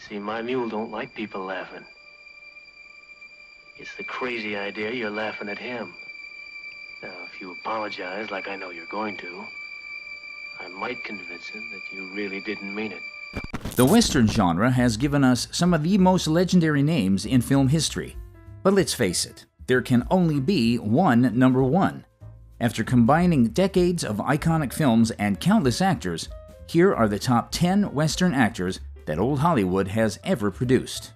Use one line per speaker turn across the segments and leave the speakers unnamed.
See, my mule don't like people laughing. It's the crazy idea you're laughing at him. Now, if you apologize like I know you're going to, I might convince him that you really didn't mean it.
The Western genre has given us some of the most legendary names in film history. But let's face it, there can only be one number one. After combining decades of iconic films and countless actors, here are the top 10 Western actors that old Hollywood has ever produced.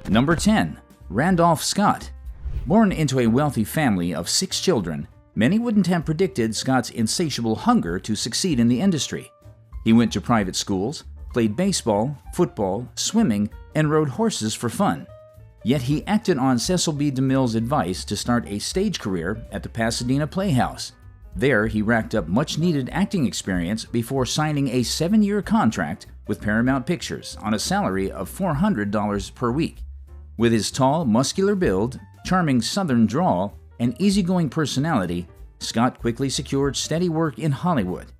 Number 10. Randolph Scott. Born into a wealthy family of 6 children, many wouldn't have predicted Scott's insatiable hunger to succeed in the industry. He went to private schools, played baseball, football, swimming, and rode horses for fun. Yet he acted on Cecil B. DeMille's advice to start a stage career at the Pasadena Playhouse. There, he racked up much-needed acting experience before signing a 7-year contract with Paramount Pictures on a salary of $400 per week. With his tall, muscular build, charming Southern drawl, and easygoing personality, Scott quickly secured steady work in Hollywood.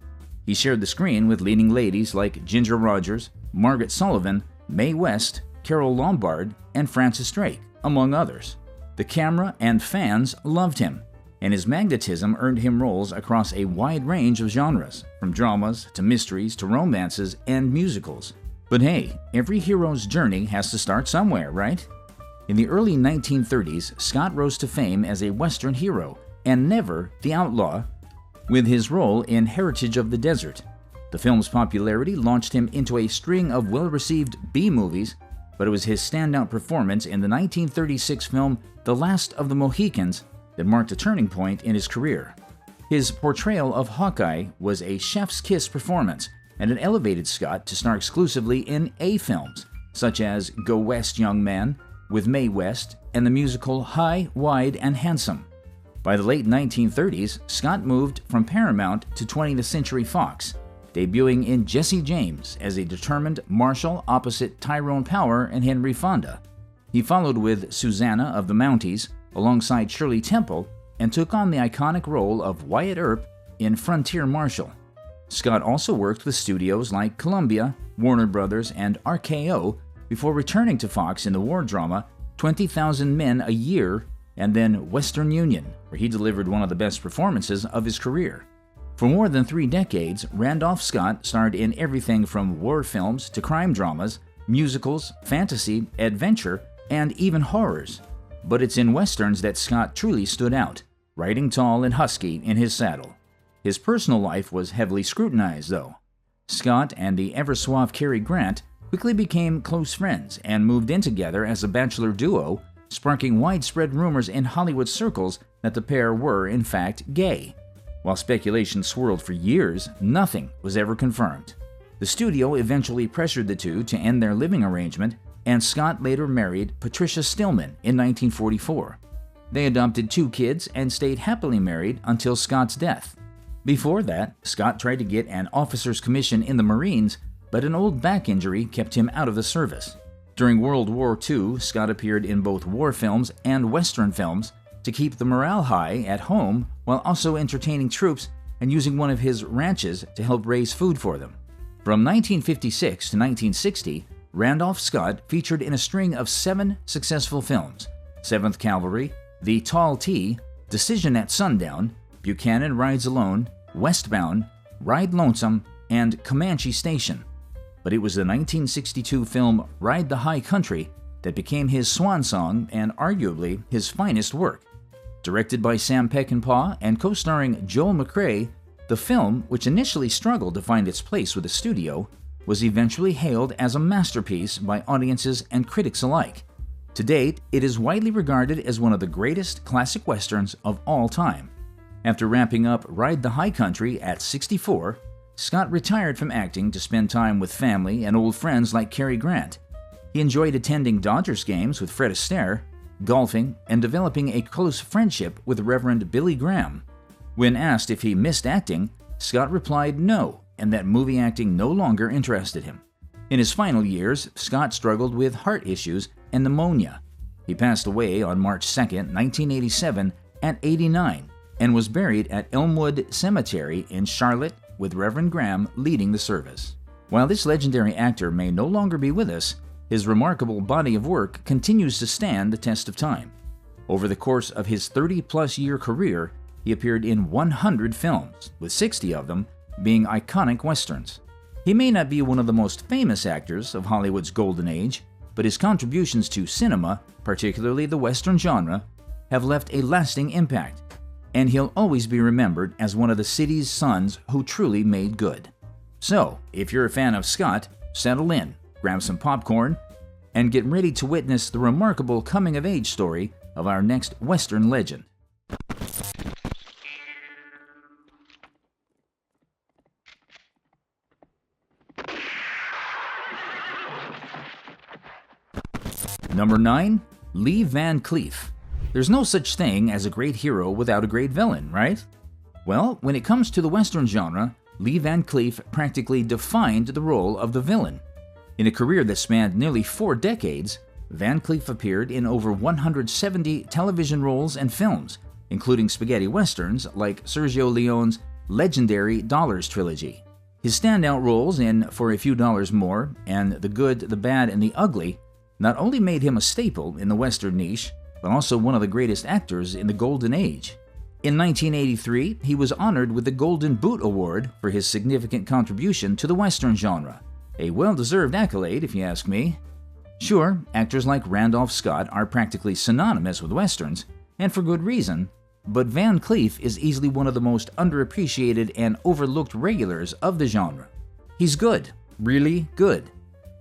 He shared the screen with leading ladies like Ginger Rogers, Margaret Sullivan, Mae West, Carole Lombard, and Frances Drake, among others. The camera and fans loved him, and his magnetism earned him roles across a wide range of genres, from dramas to mysteries to romances and musicals. But hey, every hero's journey has to start somewhere, right? In the early 1930s, Scott rose to fame as a Western hero, and never the outlaw, with his role in Heritage of the Desert. The film's popularity launched him into a string of well-received B-movies, but it was his standout performance in the 1936 film The Last of the Mohicans that marked a turning point in his career. His portrayal of Hawkeye was a chef's kiss performance, and it elevated Scott to star exclusively in A-films, such as Go West, Young Man, with Mae West, and the musical High, Wide, and Handsome. By the late 1930s, Scott moved from Paramount to 20th Century Fox, debuting in Jesse James as a determined marshal opposite Tyrone Power and Henry Fonda. He followed with Susanna of the Mounties alongside Shirley Temple and took on the iconic role of Wyatt Earp in Frontier Marshal. Scott also worked with studios like Columbia, Warner Brothers, and RKO before returning to Fox in the war drama 20,000 Men a Year and then Western Union, where he delivered one of the best performances of his career. For more than 3 decades, Randolph Scott starred in everything from war films to crime dramas, musicals, fantasy, adventure, and even horrors. But it's in westerns that Scott truly stood out, riding tall and husky in his saddle. His personal life was heavily scrutinized, though. Scott and the ever-suave Cary Grant quickly became close friends and moved in together as a bachelor duo, sparking widespread rumors in Hollywood circles that the pair were, in fact, gay. While speculation swirled for years, nothing was ever confirmed. The studio eventually pressured the two to end their living arrangement, and Scott later married Patricia Stillman in 1944. They adopted 2 kids and stayed happily married until Scott's death. Before that, Scott tried to get an officer's commission in the Marines, but an old back injury kept him out of the service. During World War II, Scott appeared in both war films and Western films to keep the morale high at home while also entertaining troops and using one of his ranches to help raise food for them. From 1956 to 1960, Randolph Scott featured in a string of 7 successful films: 7th Cavalry, The Tall T, Decision at Sundown, Buchanan Rides Alone, Westbound, Ride Lonesome, and Comanche Station. But it was the 1962 film Ride the High Country that became his swan song and arguably his finest work. Directed by Sam Peckinpah and co-starring Joel McCrea, the film, which initially struggled to find its place with the studio, was eventually hailed as a masterpiece by audiences and critics alike. To date, it is widely regarded as one of the greatest classic westerns of all time. After wrapping up Ride the High Country at 64, Scott retired from acting to spend time with family and old friends like Cary Grant. He enjoyed attending Dodgers games with Fred Astaire, golfing, and developing a close friendship with Reverend Billy Graham. When asked if he missed acting, Scott replied no, and that movie acting no longer interested him. In his final years, Scott struggled with heart issues and pneumonia. He passed away on March 2, 1987, at 89, and was buried at Elmwood Cemetery in Charlotte, with Reverend Graham leading the service. While this legendary actor may no longer be with us, His remarkable body of work continues to stand the test of time. Over the course of his 30-plus-year career, he appeared in 100 films, with 60 of them being iconic westerns. He may not be one of the most famous actors of Hollywood's golden age, but his contributions to cinema, particularly the western genre, have left a lasting impact, and he'll always be remembered as one of the city's sons who truly made good. So, if you're a fan of Scott, settle in, grab some popcorn, and get ready to witness the remarkable coming-of-age story of our next western legend. Number 9. Lee Van Cleef. There's no such thing as a great hero without a great villain, right? Well, when it comes to the western genre, Lee Van Cleef practically defined the role of the villain. In a career that spanned nearly 4 decades, Van Cleef appeared in over 170 television roles and films, including spaghetti westerns like Sergio Leone's legendary Dollars trilogy. His standout roles in For a Few Dollars More and The Good, the Bad, and the Ugly not only made him a staple in the western niche, but also one of the greatest actors in the golden age. In 1983, he was honored with the Golden Boot Award for his significant contribution to the western genre, a well-deserved accolade if you ask me. Sure, actors like Randolph Scott are practically synonymous with westerns, and for good reason, but Van Cleef is easily one of the most underappreciated and overlooked regulars of the genre. He's good, really good.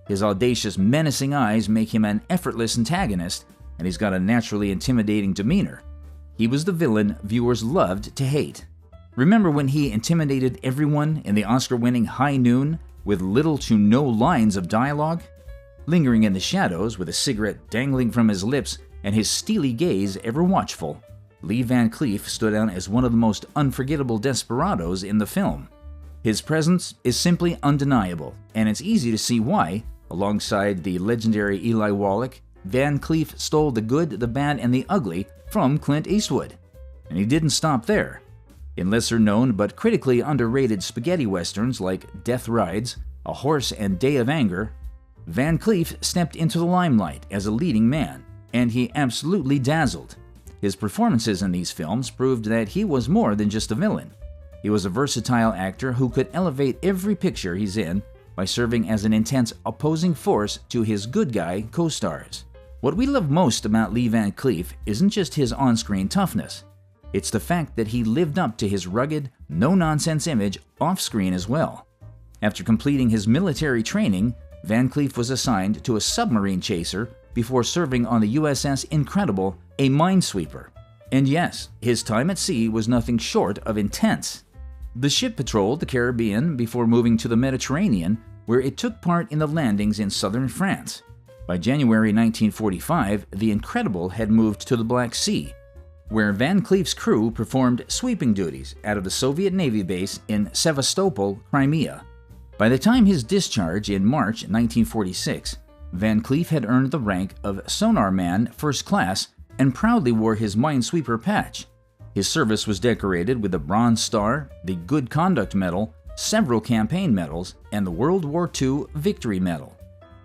His audacious, menacing eyes make him an effortless antagonist, and he's got a naturally intimidating demeanor. He was the villain viewers loved to hate. Remember when he intimidated everyone in the Oscar-winning High Noon with little to no lines of dialogue? Lingering in the shadows with a cigarette dangling from his lips and his steely gaze ever watchful, Lee Van Cleef stood out as one of the most unforgettable desperados in the film. His presence is simply undeniable, and it's easy to see why, alongside the legendary Eli Wallach, Van Cleef stole The Good, the Bad, and the Ugly from Clint Eastwood. And he didn't stop there. In lesser-known but critically underrated spaghetti westerns like Death Rides, A Horse and Day of Anger, Van Cleef stepped into the limelight as a leading man, and he absolutely dazzled. His performances in these films proved that he was more than just a villain. He was a versatile actor who could elevate every picture he's in by serving as an intense opposing force to his good guy co-stars. What we love most about Lee Van Cleef isn't just his on-screen toughness. It's the fact that he lived up to his rugged, no-nonsense image off-screen as well. After completing his military training, Van Cleef was assigned to a submarine chaser before serving on the USS Incredible, a minesweeper. And yes, his time at sea was nothing short of intense. The ship patrolled the Caribbean before moving to the Mediterranean, where it took part in the landings in southern France. By January 1945, the Incredible had moved to the Black Sea, where Van Cleef's crew performed sweeping duties out of the Soviet Navy base in Sevastopol, Crimea. By the time his discharge in March 1946, Van Cleef had earned the rank of Sonar Man First Class and proudly wore his minesweeper patch. His service was decorated with the Bronze Star, the Good Conduct Medal, several campaign medals, and the World War II Victory Medal.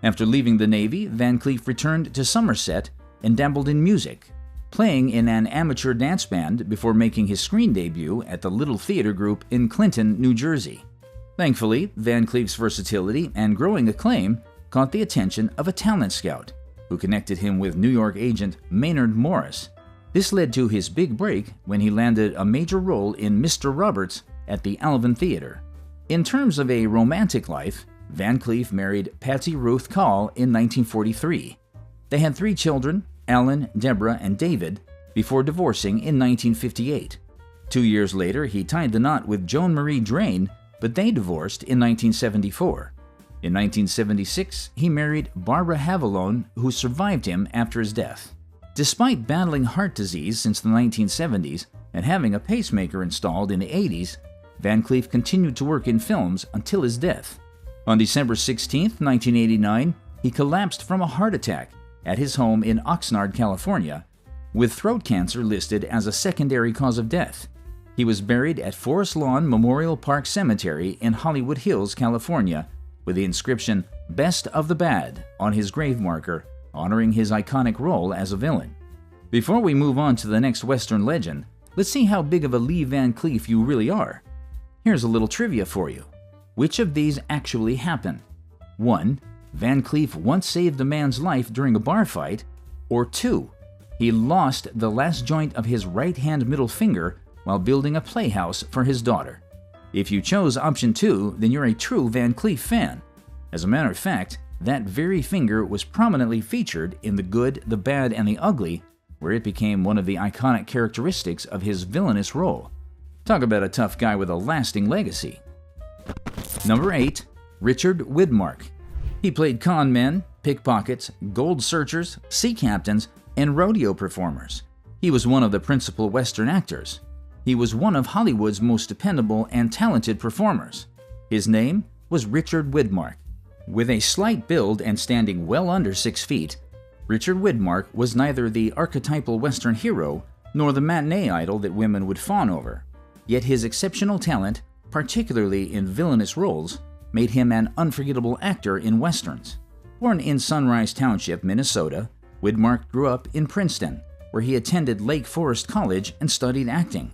After leaving the Navy, Van Cleef returned to Somerset and dabbled in music, playing in an amateur dance band before making his screen debut at the Little Theater Group in Clinton, New Jersey. Thankfully, Van Cleef's versatility and growing acclaim caught the attention of a talent scout, who connected him with New York agent Maynard Morris. This led to his big break when he landed a major role in Mr. Roberts at the Alvin Theater. In terms of a romantic life, Van Cleef married Patsy Ruth Call in 1943. They had 3 children, Alan, Deborah, and David, before divorcing in 1958. 2 years later, he tied the knot with Joan Marie Drain, but they divorced in 1974. In 1976, he married Barbara Havilone, who survived him after his death. Despite battling heart disease since the 1970s and having a pacemaker installed in the 80s, Van Cleef continued to work in films until his death. On December 16, 1989, he collapsed from a heart attack at his home in Oxnard, California, with throat cancer listed as a secondary cause of death. He was buried at Forest Lawn Memorial Park Cemetery in Hollywood Hills, California, with the inscription, Best of the Bad on his grave marker, honoring his iconic role as a villain. Before we move on to the next Western legend, let's see how big of a Lee Van Cleef you really are. Here's a little trivia for you. Which of these actually happened? 1. Van Cleef once saved a man's life during a bar fight, or 2. He lost the last joint of his right-hand middle finger while building a playhouse for his daughter. If you chose option 2, then you're a true Van Cleef fan. As a matter of fact, that very finger was prominently featured in The Good, the Bad, and the Ugly, where it became one of the iconic characteristics of his villainous role. Talk about a tough guy with a lasting legacy. Number 8. Richard Widmark. He played con men, pickpockets, gold searchers, sea captains, and rodeo performers. He was one of the principal Western actors. He was one of Hollywood's most dependable and talented performers. His name was Richard Widmark. With a slight build and standing well under 6 feet, Richard Widmark was neither the archetypal Western hero nor the matinee idol that women would fawn over. Yet his exceptional talent, particularly in villainous roles, made him an unforgettable actor in Westerns. Born in Sunrise Township, Minnesota, Widmark grew up in Princeton, where he attended Lake Forest College and studied acting.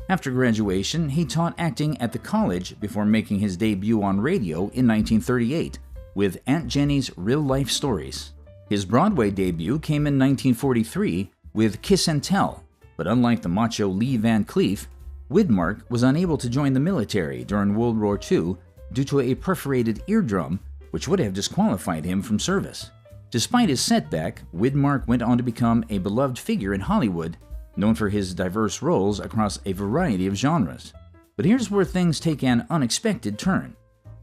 After graduation, he taught acting at the college before making his debut on radio in 1938 with Aunt Jenny's Real Life Stories. His Broadway debut came in 1943 with Kiss and Tell, but unlike the macho Lee Van Cleef, Widmark was unable to join the military during World War II due to a perforated eardrum, which would have disqualified him from service. Despite his setback, Widmark went on to become a beloved figure in Hollywood, known for his diverse roles across a variety of genres. But here's where things take an unexpected turn.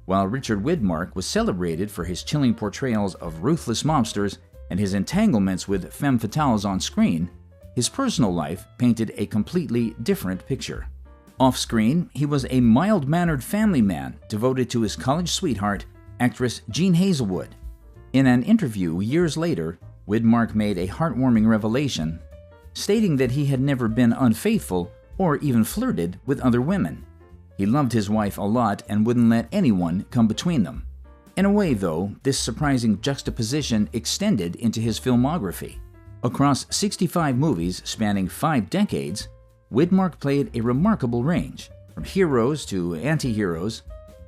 While Richard Widmark was celebrated for his chilling portrayals of ruthless mobsters and his entanglements with femme fatales on screen, his personal life painted a completely different picture. Off-screen, he was a mild-mannered family man devoted to his college sweetheart, actress Jean Hazelwood. In an interview years later, Widmark made a heartwarming revelation, stating that he had never been unfaithful or even flirted with other women. He loved his wife a lot and wouldn't let anyone come between them. In a way, though, this surprising juxtaposition extended into his filmography. Across 65 movies spanning 5 decades, Widmark played a remarkable range, from heroes to anti-heroes.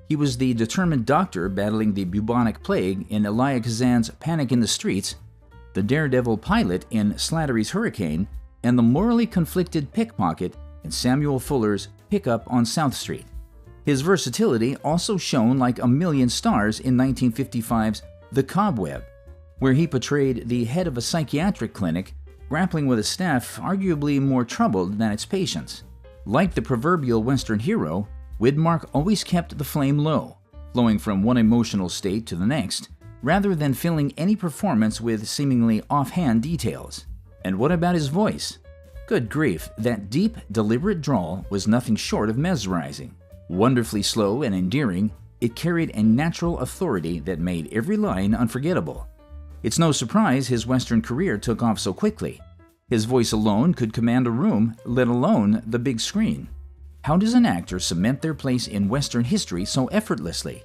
He was the determined doctor battling the bubonic plague in Elia Kazan's Panic in the Streets, the daredevil pilot in Slattery's Hurricane, and the morally conflicted pickpocket in Samuel Fuller's Pickup on South Street. His versatility also shone like a million stars in 1955's The Cobweb, where he portrayed the head of a psychiatric clinic grappling with a staff arguably more troubled than its patients. Like the proverbial Western hero, Widmark always kept the flame low, flowing from one emotional state to the next, rather than filling any performance with seemingly offhand details. And what about his voice? Good grief, that deep, deliberate drawl was nothing short of mesmerizing. Wonderfully slow and endearing, it carried a natural authority that made every line unforgettable. It's no surprise his Western career took off so quickly. His voice alone could command a room, let alone the big screen. How does an actor cement their place in Western history so effortlessly?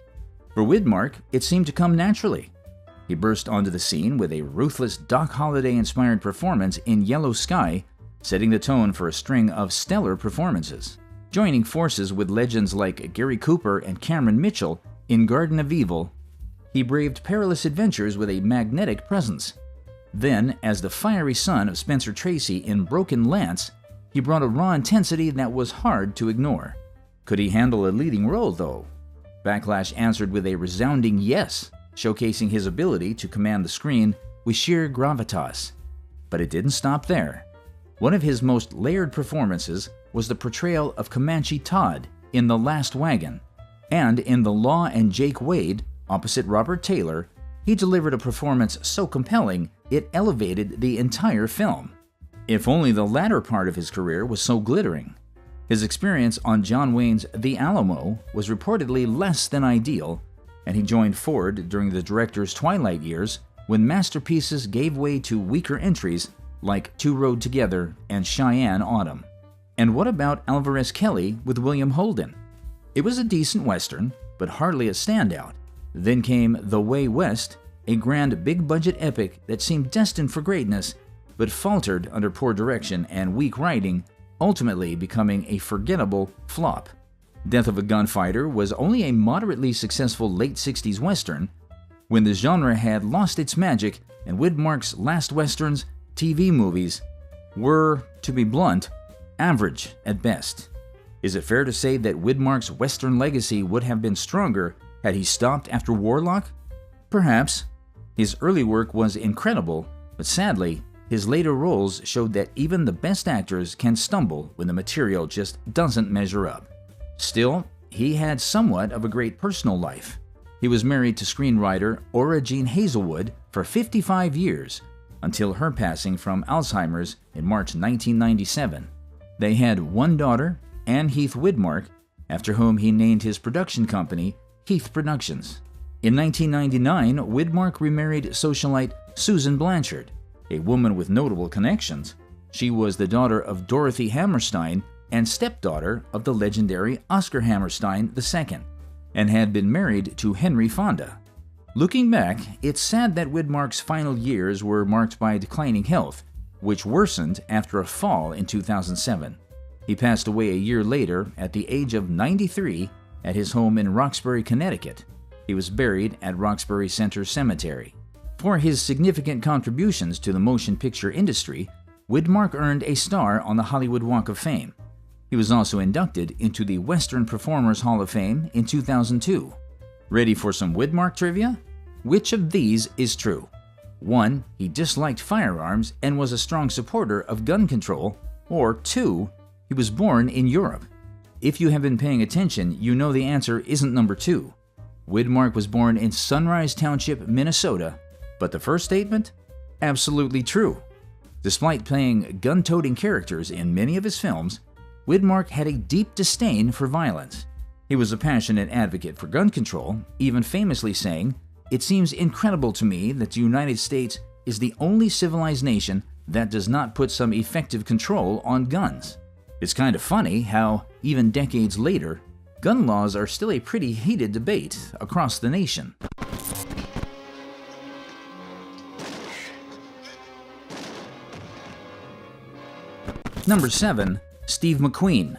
For Widmark, it seemed to come naturally. He burst onto the scene with a ruthless Doc Holliday-inspired performance in Yellow Sky, setting the tone for a string of stellar performances. Joining forces with legends like Gary Cooper and Cameron Mitchell in Garden of Evil, he braved perilous adventures with a magnetic presence. Then, as the fiery son of Spencer Tracy in Broken Lance, he brought a raw intensity that was hard to ignore. Could he handle a leading role, though? Backlash answered with a resounding yes, showcasing his ability to command the screen with sheer gravitas. But it didn't stop there. One of his most layered performances was the portrayal of Comanche Todd in The Last Wagon, and in The Law and Jake Wade, opposite Robert Taylor, he delivered a performance so compelling it elevated the entire film. If only the latter part of his career was so glittering. His experience on John Wayne's The Alamo was reportedly less than ideal, and he joined Ford during the director's twilight years when masterpieces gave way to weaker entries like Two Rode Together and Cheyenne Autumn. And what about Alvarez Kelly with William Holden? It was a decent Western, but hardly a standout. Then came The Way West, a grand big-budget epic that seemed destined for greatness, but faltered under poor direction and weak writing, ultimately becoming a forgettable flop. Death of a Gunfighter was only a moderately successful late 60s Western, when the genre had lost its magic and Widmark's last Westerns, TV movies, were, to be blunt, average at best. Is it fair to say that Widmark's Western legacy would have been stronger had he stopped after Warlock? Perhaps. His early work was incredible, but sadly, his later roles showed that even the best actors can stumble when the material just doesn't measure up. Still, he had somewhat of a great personal life. He was married to screenwriter Ora Jean Hazelwood for 55 years, until her passing from Alzheimer's in March 1997. They had one daughter, Anne Heath Widmark, after whom he named his production company Heath Productions. In 1999, Widmark remarried socialite Susan Blanchard, a woman with notable connections. She was the daughter of Dorothy Hammerstein and stepdaughter of the legendary Oscar Hammerstein II, and had been married to Henry Fonda. Looking back, it's sad that Widmark's final years were marked by declining health, which worsened after a fall in 2007. He passed away a year later at the age of 93 at his home in Roxbury, Connecticut. He was buried at Roxbury Center Cemetery. For his significant contributions to the motion picture industry, Widmark earned a star on the Hollywood Walk of Fame. He was also inducted into the Western Performers Hall of Fame in 2002. Ready for some Widmark trivia? Which of these is true? 1. He disliked firearms and was a strong supporter of gun control. Or 2. He was born in Europe. If you have been paying attention, you know the answer isn't number 2. Widmark was born in Sunrise Township, Minnesota, but the first statement? Absolutely true. Despite playing gun-toting characters in many of his films, Widmark had a deep disdain for violence. He was a passionate advocate for gun control, even famously saying, "It seems incredible to me that the United States is the only civilized nation that does not put some effective control on guns." It's kind of funny how, even decades later, gun laws are still a pretty heated debate across the nation. Number 7. Steve McQueen.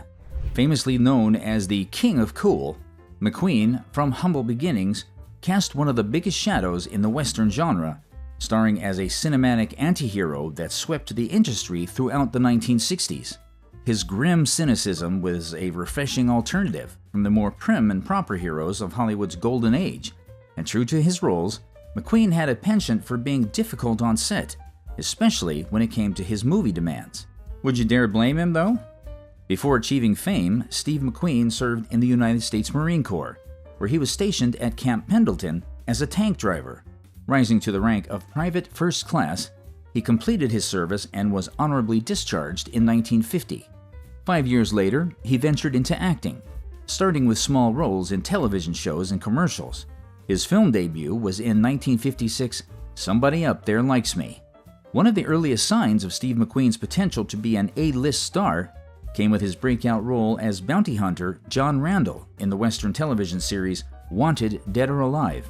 Famously known as the King of Cool, McQueen, from humble beginnings, cast one of the biggest shadows in the Western genre, starring as a cinematic anti-hero that swept the industry throughout the 1960s. His grim cynicism was a refreshing alternative from the more prim and proper heroes of Hollywood's golden age, and true to his roles, McQueen had a penchant for being difficult on set, especially when it came to his movie demands. Would you dare blame him, though? Before achieving fame, Steve McQueen served in the United States Marine Corps, where he was stationed at Camp Pendleton as a tank driver. Rising to the rank of Private First Class, he completed his service and was honorably discharged in 1950. 5 years later, he ventured into acting, starting with small roles in television shows and commercials. His film debut was in 1956's Somebody Up There Likes Me. One of the earliest signs of Steve McQueen's potential to be an A-list star came with his breakout role as bounty hunter John Randall in the Western television series Wanted, Dead or Alive.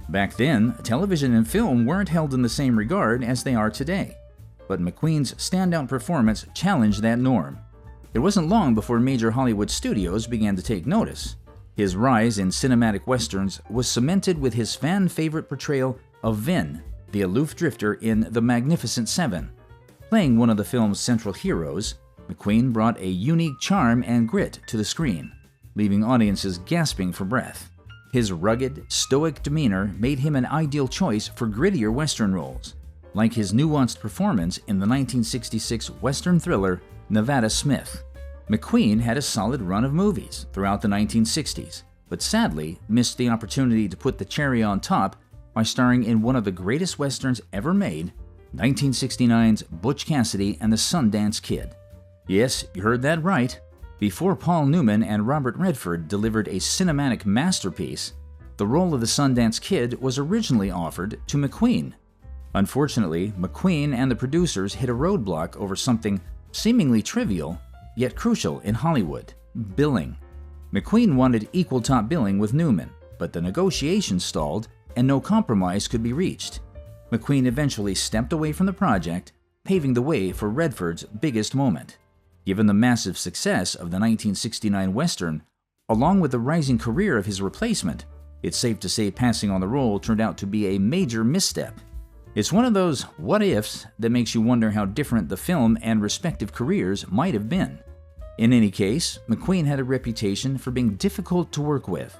Back then, television and film weren't held in the same regard as they are today, but McQueen's standout performance challenged that norm. It wasn't long before major Hollywood studios began to take notice. His rise in cinematic westerns was cemented with his fan-favorite portrayal of Vin, the aloof drifter in The Magnificent Seven. Playing one of the film's central heroes, McQueen brought a unique charm and grit to the screen, leaving audiences gasping for breath. His rugged, stoic demeanor made him an ideal choice for grittier Western roles, like his nuanced performance in the 1966 Western thriller Nevada Smith. McQueen had a solid run of movies throughout the 1960s, but sadly missed the opportunity to put the cherry on top by starring in one of the greatest Westerns ever made, 1969's Butch Cassidy and the Sundance Kid. Yes, you heard that right. Before Paul Newman and Robert Redford delivered a cinematic masterpiece, the role of the Sundance Kid was originally offered to McQueen. Unfortunately, McQueen and the producers hit a roadblock over something seemingly trivial, yet crucial in Hollywood: billing. McQueen wanted equal top billing with Newman, but the negotiations stalled and no compromise could be reached. McQueen eventually stepped away from the project, paving the way for Redford's biggest moment. Given the massive success of the 1969 Western, along with the rising career of his replacement, it's safe to say passing on the role turned out to be a major misstep. It's one of those what-ifs that makes you wonder how different the film and respective careers might have been. In any case, McQueen had a reputation for being difficult to work with.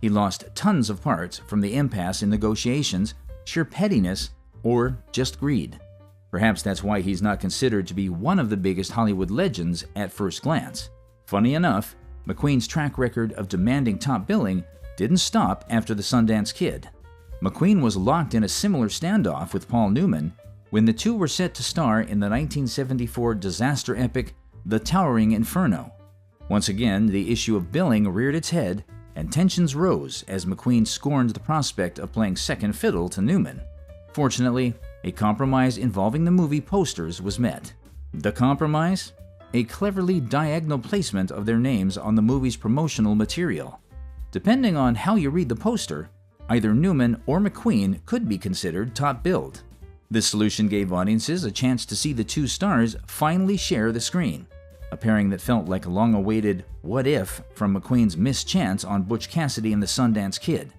He lost tons of parts from the impasse in negotiations, sheer pettiness, or just greed. Perhaps that's why he's not considered to be one of the biggest Hollywood legends at first glance. Funny enough, McQueen's track record of demanding top billing didn't stop after The Sundance Kid. McQueen was locked in a similar standoff with Paul Newman when the two were set to star in the 1974 disaster epic The Towering Inferno. Once again, the issue of billing reared its head, and tensions rose as McQueen scorned the prospect of playing second fiddle to Newman. Fortunately, a compromise involving the movie posters was met. The compromise? A cleverly diagonal placement of their names on the movie's promotional material. Depending on how you read the poster, either Newman or McQueen could be considered top billed. This solution gave audiences a chance to see the two stars finally share the screen, a pairing that felt like a long-awaited what if from McQueen's missed chance on Butch Cassidy and the Sundance Kid.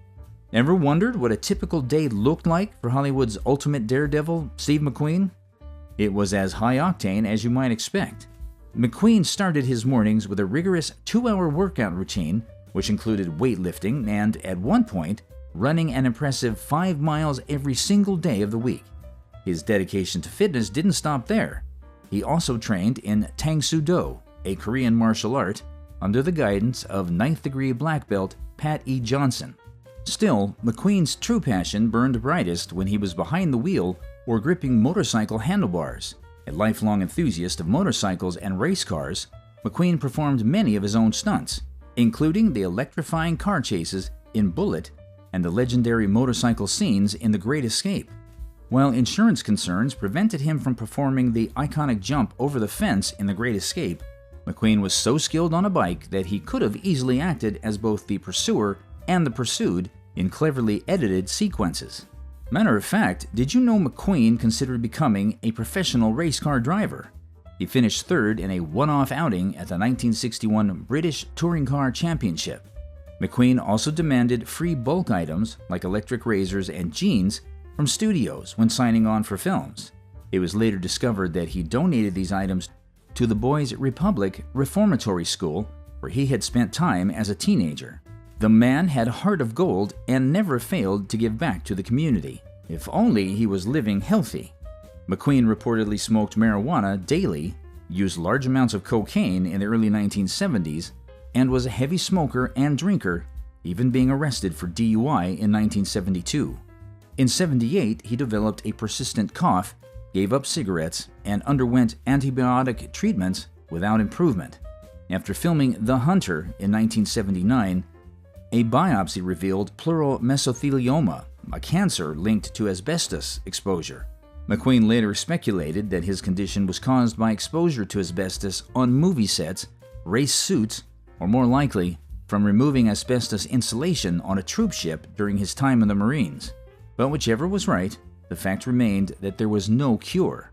Ever wondered what a typical day looked like for Hollywood's ultimate daredevil, Steve McQueen? It was as high-octane as you might expect. McQueen started his mornings with a rigorous 2-hour workout routine, which included weightlifting and, at one point, running an impressive 5 miles every single day of the week. His dedication to fitness didn't stop there. He also trained in Tang Soo Do, a Korean martial art, under the guidance of 9th degree black belt Pat E. Johnson. Still, McQueen's true passion burned brightest when he was behind the wheel or gripping motorcycle handlebars. A lifelong enthusiast of motorcycles and race cars, McQueen performed many of his own stunts, including the electrifying car chases in Bullitt and the legendary motorcycle scenes in The Great Escape. While insurance concerns prevented him from performing the iconic jump over the fence in The Great Escape, McQueen was so skilled on a bike that he could have easily acted as both the pursuer and the pursued in cleverly edited sequences. Matter of fact, did you know McQueen considered becoming a professional race car driver? He finished third in a one-off outing at the 1961 British Touring Car Championship. McQueen also demanded free bulk items like electric razors and jeans from studios when signing on for films. It was later discovered that he donated these items to the Boys Republic Reformatory School, where he had spent time as a teenager. The man had a heart of gold and never failed to give back to the community. If only he was living healthy. McQueen reportedly smoked marijuana daily, used large amounts of cocaine in the early 1970s, and was a heavy smoker and drinker, even being arrested for DUI in 1972. In 78, he developed a persistent cough, gave up cigarettes, and underwent antibiotic treatments without improvement. After filming The Hunter in 1979, a biopsy revealed pleural mesothelioma, a cancer linked to asbestos exposure. McQueen later speculated that his condition was caused by exposure to asbestos on movie sets, race suits, or more likely, from removing asbestos insulation on a troop ship during his time in the Marines. But whichever was right, the fact remained that there was no cure.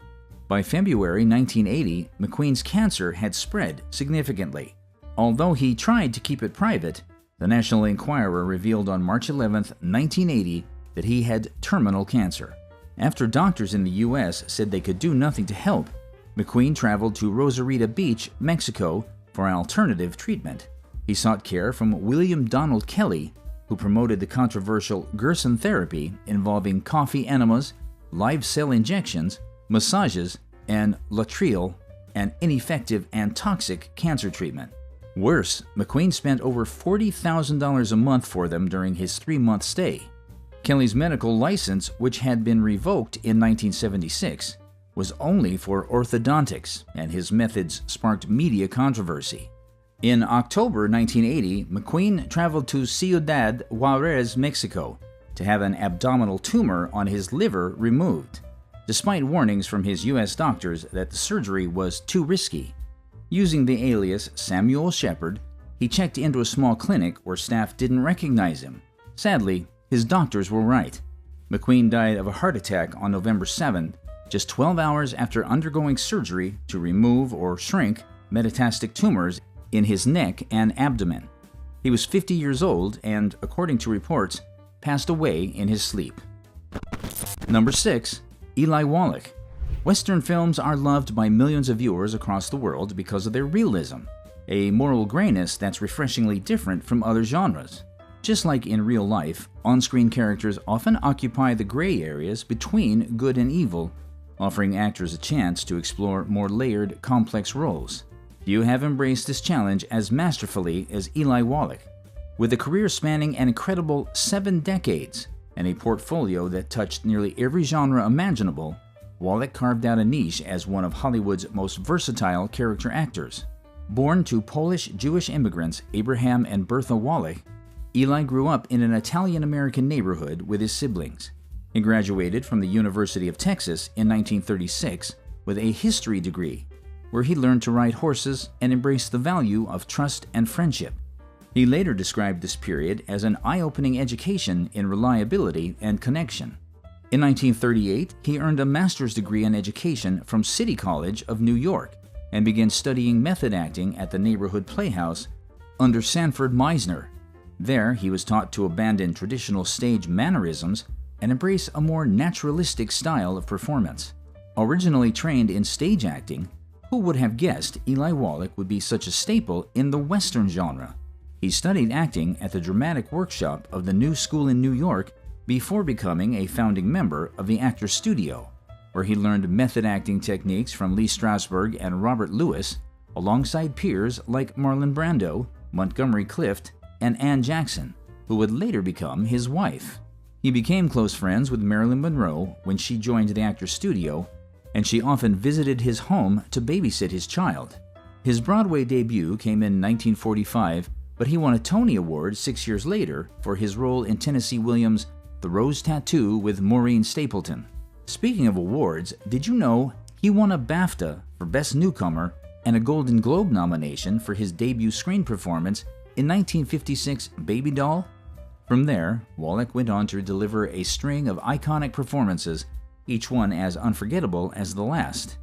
By February 1980, McQueen's cancer had spread significantly. Although he tried to keep it private, the National Enquirer revealed on March 11, 1980, that he had terminal cancer. After doctors in the U.S. said they could do nothing to help, McQueen traveled to Rosarita Beach, Mexico, for alternative treatment. He sought care from William Donald Kelly, who promoted the controversial Gerson therapy involving coffee enemas, live cell injections, massages, and Latril, an ineffective and toxic cancer treatment. Worse, McQueen spent over $40,000 a month for them during his 3-month stay. Kelly's medical license, which had been revoked in 1976, was only for orthodontics, and his methods sparked media controversy. In October 1980, McQueen traveled to Ciudad Juarez, Mexico, to have an abdominal tumor on his liver removed, despite warnings from his U.S. doctors that the surgery was too risky. Using the alias Samuel Shepard, he checked into a small clinic where staff didn't recognize him, Sadly, his doctors were right. McQueen died of a heart attack on November 7, just 12 hours after undergoing surgery to remove or shrink metastatic tumors in his neck and abdomen. He was 50 years old and, according to reports, passed away in his sleep. Number 6. Eli Wallach. Western films are loved by millions of viewers across the world because of their realism, a moral grayness that's refreshingly different from other genres. Just like in real life, on-screen characters often occupy the gray areas between good and evil, offering actors a chance to explore more layered, complex roles. Few have embraced this challenge as masterfully as Eli Wallach. With a career spanning an incredible 7 decades and a portfolio that touched nearly every genre imaginable, Wallach carved out a niche as one of Hollywood's most versatile character actors. Born to Polish-Jewish immigrants Abraham and Bertha Wallach, Eli grew up in an Italian-American neighborhood with his siblings. He graduated from the University of Texas in 1936 with a history degree, where he learned to ride horses and embrace the value of trust and friendship. He later described this period as an eye-opening education in reliability and connection. In 1938, he earned a master's degree in education from City College of New York and began studying method acting at the neighborhood playhouse under Sanford Meisner. There, he was taught to abandon traditional stage mannerisms and embrace a more naturalistic style of performance. Originally trained in stage acting, who would have guessed Eli Wallach would be such a staple in the Western genre? He studied acting at the dramatic workshop of the New School in New York before becoming a founding member of the Actors Studio, where he learned method acting techniques from Lee Strasberg and Robert Lewis, alongside peers like Marlon Brando, Montgomery Clift, and Ann Jackson, who would later become his wife. He became close friends with Marilyn Monroe when she joined the Actors Studio, and she often visited his home to babysit his child. His Broadway debut came in 1945, but he won a Tony Award 6 years later for his role in Tennessee Williams' The Rose Tattoo with Maureen Stapleton. Speaking of awards, did you know he won a BAFTA for Best Newcomer and a Golden Globe nomination for his debut screen performance in 1956 Baby Doll? From there, Wallach went on to deliver a string of iconic performances, each one as unforgettable as the last.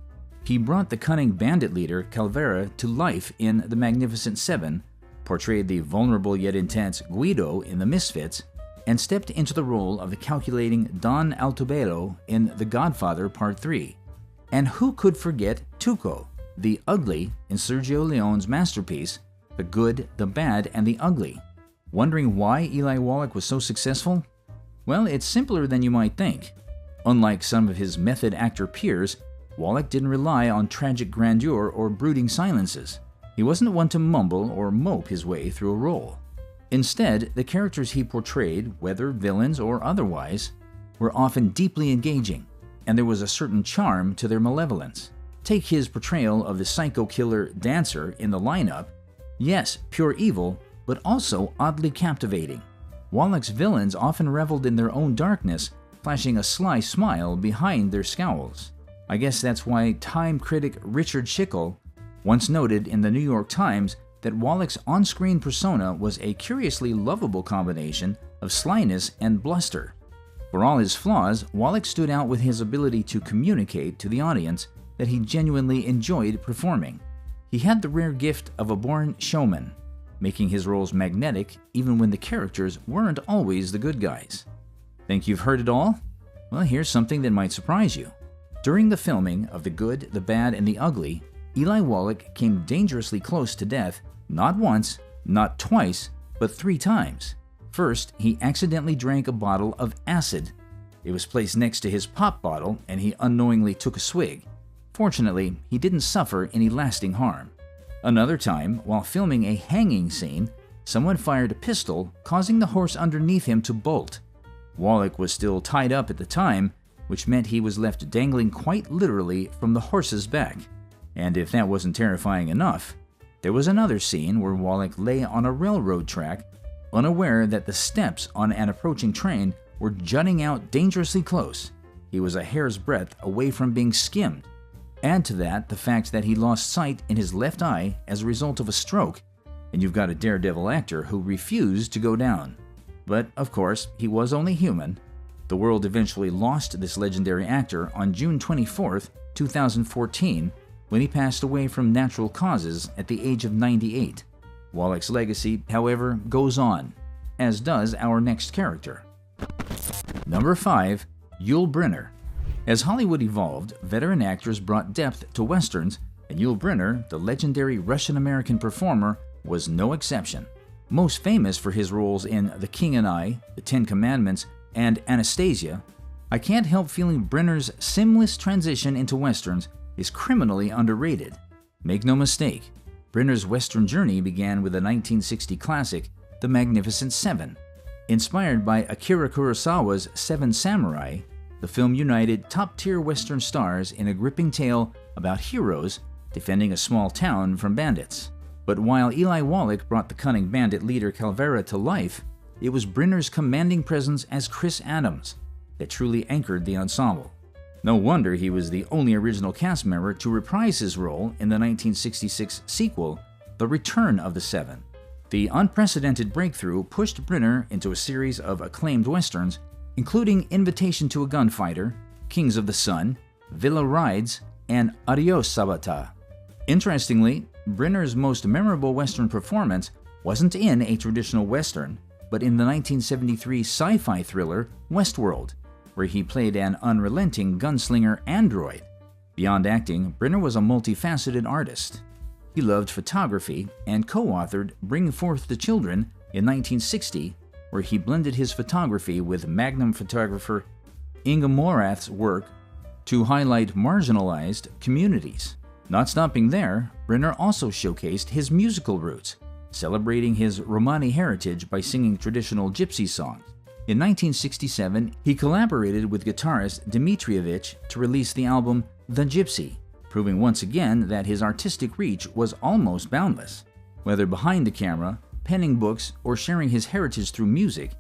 He brought the cunning bandit leader Calvera to life in The Magnificent Seven, portrayed the vulnerable yet intense Guido in The Misfits, and stepped into the role of the calculating Don Altobello in The Godfather Part 3. And who could forget Tuco, the ugly, in Sergio Leone's masterpiece, The Good, the Bad, and the Ugly? Wondering why Eli Wallach was so successful? Well, it's simpler than you might think. Unlike some of his method actor peers, Wallach didn't rely on tragic grandeur or brooding silences. He wasn't one to mumble or mope his way through a role. Instead, the characters he portrayed, whether villains or otherwise, were often deeply engaging, and there was a certain charm to their malevolence. Take his portrayal of the psycho killer Dancer in The Lineup. Yes, pure evil, but also oddly captivating. Wallach's villains often reveled in their own darkness, flashing a sly smile behind their scowls. I guess that's why Time critic Richard Schickel once noted in the New York Times that Wallach's on-screen persona was a curiously lovable combination of slyness and bluster. For all his flaws, Wallach stood out with his ability to communicate to the audience that he genuinely enjoyed performing. He had the rare gift of a born showman, making his roles magnetic even when the characters weren't always the good guys. Think you've heard it all? Well, here's something that might surprise you. During the filming of The Good, the Bad, and the Ugly, Eli Wallach came dangerously close to death, not once, not twice, but 3 times. First, he accidentally drank a bottle of acid. It was placed next to his pop bottle, and he unknowingly took a swig. Fortunately, he didn't suffer any lasting harm. Another time, while filming a hanging scene, someone fired a pistol, causing the horse underneath him to bolt. Wallach was still tied up at the time, which meant he was left dangling quite literally from the horse's back. And if that wasn't terrifying enough, there was another scene where Wallach lay on a railroad track, unaware that the steps on an approaching train were jutting out dangerously close. He was a hair's breadth away from being skimmed. Add to that the fact that he lost sight in his left eye as a result of a stroke, and you've got a daredevil actor who refused to go down. But, of course, he was only human. The world eventually lost this legendary actor on June 24, 2014, when he passed away from natural causes at the age of 98. Wallach's legacy, however, goes on, as does our next character. Number 5. Yul Brynner. As Hollywood evolved, veteran actors brought depth to westerns, and Yul Brynner, the legendary Russian-American performer, was no exception. Most famous for his roles in The King and I, The Ten Commandments, and Anastasia, I can't help feeling Brynner's seamless transition into westerns is criminally underrated. Make no mistake, Brynner's western journey began with the 1960 classic, The Magnificent Seven. Inspired by Akira Kurosawa's Seven Samurai, the film united top-tier western stars in a gripping tale about heroes defending a small town from bandits. But while Eli Wallach brought the cunning bandit leader Calvera to life, it was Brynner's commanding presence as Chris Adams that truly anchored the ensemble. No wonder he was the only original cast member to reprise his role in the 1966 sequel, The Return of the Seven. The unprecedented breakthrough pushed Brynner into a series of acclaimed westerns, including Invitation to a Gunfighter, Kings of the Sun, Villa Rides, and Adios Sabata. Interestingly, Brynner's most memorable western performance wasn't in a traditional western, but in the 1973 sci-fi thriller Westworld, where he played an unrelenting gunslinger android. Beyond acting, Brynner was a multifaceted artist. He loved photography and co-authored Bring Forth the Children in 1960, where he blended his photography with Magnum photographer Inga Morath's work to highlight marginalized communities. Not stopping there, Brynner also showcased his musical roots, celebrating his Romani heritage by singing traditional gypsy songs. In 1967, he collaborated with guitarist Dmitrievich to release the album The Gypsy, proving once again that his artistic reach was almost boundless. Whether behind the camera, penning books, or sharing his heritage through music,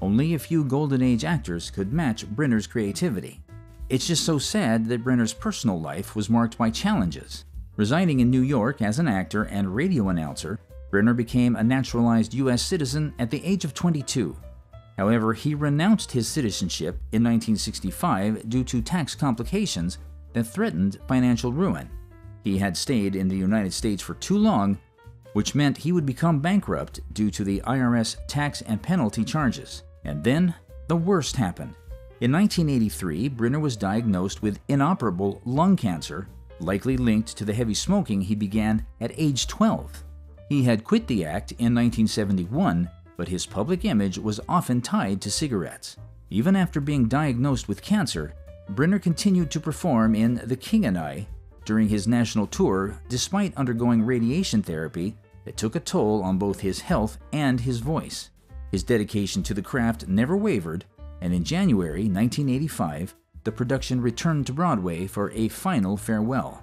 only a few Golden Age actors could match Brynner's creativity. It's just so sad that Brynner's personal life was marked by challenges. Residing in New York as an actor and radio announcer, Brynner became a naturalized U.S. citizen at the age of 22. However, he renounced his citizenship in 1965 due to tax complications that threatened financial ruin. He had stayed in the United States for too long, which meant he would become bankrupt due to the IRS tax and penalty charges. And then, the worst happened. In 1983, Brynner was diagnosed with inoperable lung cancer, likely linked to the heavy smoking he began at age 12. He had quit the act in 1971, but his public image was often tied to cigarettes. Even after being diagnosed with cancer, Brynner continued to perform in The King and I during his national tour despite undergoing radiation therapy that took a toll on both his health and his voice. His dedication to the craft never wavered, and in January 1985, the production returned to Broadway for a final farewell.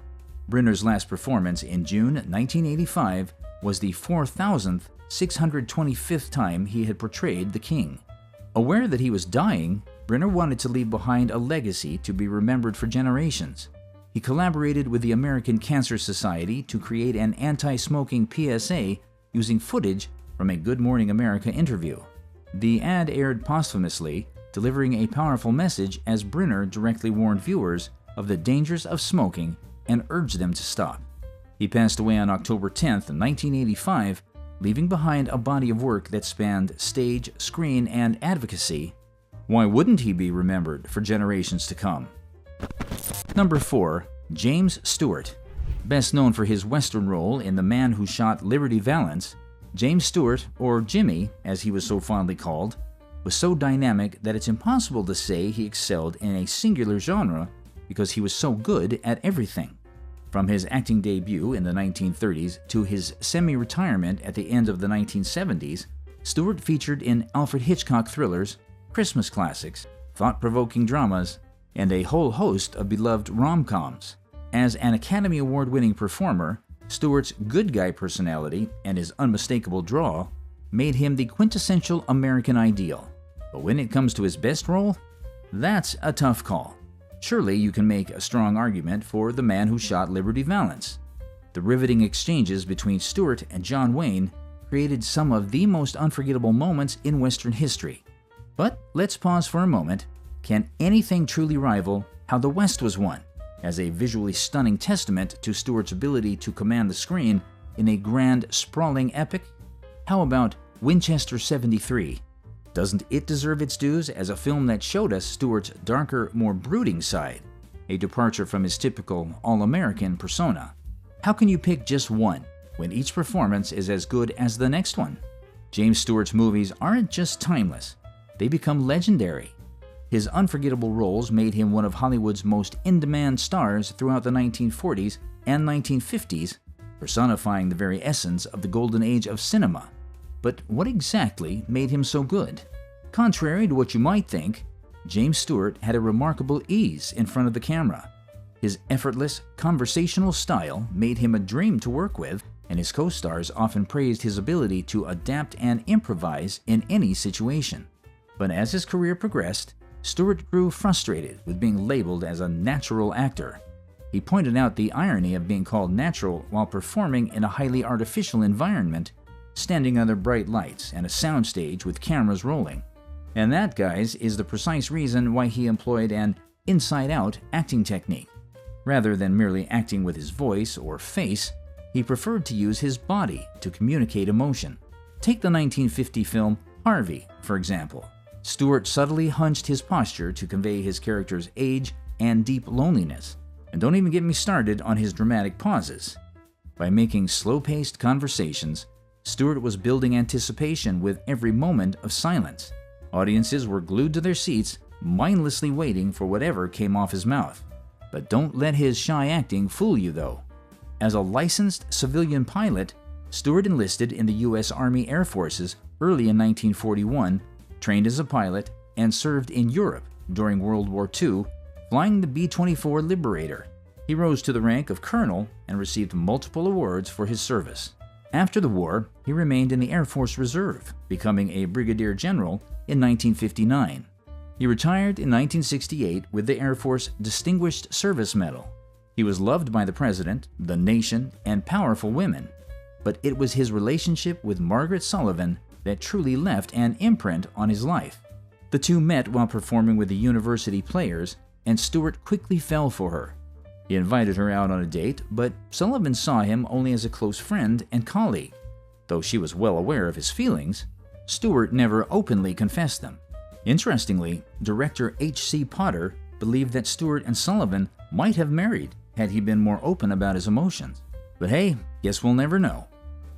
Brynner's last performance in June 1985 was the 4,625th time he had portrayed the king. Aware that he was dying, Brynner wanted to leave behind a legacy to be remembered for generations. He collaborated with the American Cancer Society to create an anti-smoking PSA using footage from a Good Morning America interview. The ad aired posthumously, delivering a powerful message as Brynner directly warned viewers of the dangers of smoking and urged them to stop. He passed away on October 10, 1985, leaving behind a body of work that spanned stage, screen, and advocacy. Why wouldn't he be remembered for generations to come? Number 4. James Stewart. Best known for his Western role in The Man Who Shot Liberty Valance, James Stewart, or Jimmy as he was so fondly called, was so dynamic that it's impossible to say he excelled in a singular genre because he was so good at everything. From his acting debut in the 1930s to his semi-retirement at the end of the 1970s, Stewart featured in Alfred Hitchcock thrillers, Christmas classics, thought-provoking dramas, and a whole host of beloved rom-coms. As an Academy Award-winning performer, Stewart's good guy personality and his unmistakable drawl made him the quintessential American ideal. But when it comes to his best role, that's a tough call. Surely you can make a strong argument for The Man Who Shot Liberty Valance. The riveting exchanges between Stewart and John Wayne created some of the most unforgettable moments in Western history. But let's pause for a moment. Can anything truly rival How the West Was Won, as a visually stunning testament to Stewart's ability to command the screen in a grand, sprawling epic? How about Winchester 73? Doesn't it deserve its dues as a film that showed us Stewart's darker, more brooding side, a departure from his typical all-American persona? How can you pick just one when each performance is as good as the next one? James Stewart's movies aren't just timeless, they become legendary. His unforgettable roles made him one of Hollywood's most in-demand stars throughout the 1940s and 1950s, personifying the very essence of the golden age of cinema. But what exactly made him so good? Contrary to what you might think, James Stewart had a remarkable ease in front of the camera. His effortless, conversational style made him a dream to work with, and his co-stars often praised his ability to adapt and improvise in any situation. But as his career progressed, Stewart grew frustrated with being labeled as a natural actor. He pointed out the irony of being called natural while performing in a highly artificial environment, standing under bright lights and a soundstage with cameras rolling. And that, guys, is the precise reason why he employed an inside-out acting technique. Rather than merely acting with his voice or face, he preferred to use his body to communicate emotion. Take the 1950 film Harvey, for example. Stewart subtly hunched his posture to convey his character's age and deep loneliness. And don't even get me started on his dramatic pauses. By making slow-paced conversations, Stewart was building anticipation with every moment of silence. Audiences were glued to their seats, mindlessly waiting for whatever came off his mouth. But don't let his shy acting fool you, though. As a licensed civilian pilot, Stewart enlisted in the U.S. Army Air Forces early in 1941, trained as a pilot, and served in Europe during World War II, flying the B-24 Liberator. He rose to the rank of colonel and received multiple awards for his service. After the war, he remained in the Air Force Reserve, becoming a brigadier general in 1959. He retired in 1968 with the Air Force Distinguished Service Medal. He was loved by the president, the nation, and powerful women. But it was his relationship with Margaret Sullivan that truly left an imprint on his life. The two met while performing with the University Players, and Stewart quickly fell for her. He invited her out on a date, but Sullivan saw him only as a close friend and colleague. Though she was well aware of his feelings, Stewart never openly confessed them. Interestingly, director H.C. Potter believed that Stewart and Sullivan might have married had he been more open about his emotions. But hey, guess we'll never know.